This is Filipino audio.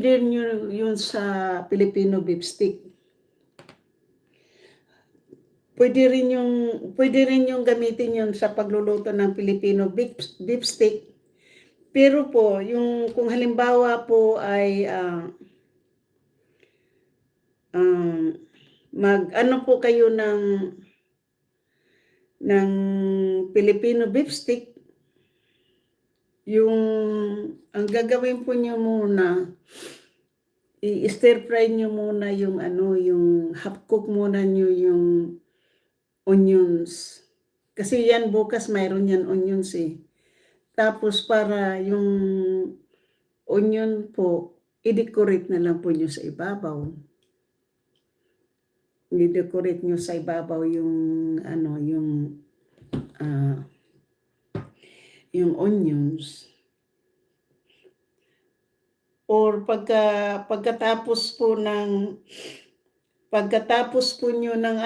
din yun sa Filipino beef stick. Pwede rin yung gamitin yun sa pagluluto ng Filipino beef stick. Pero po, yung kung halimbawa po ay mag-ano po kayo ng Filipino beef stick, ang gagawin po nyo muna, i-stir fry nyo muna yung yung half cook muna nyo yung onions. Kasi yan bukas mayroon yan onions eh. Tapos para yung onion po, i-decorate na lang po nyo sa ibabaw. I-decorate nyo sa ibabaw yung yung onions. Or pagkatapos po nyo ng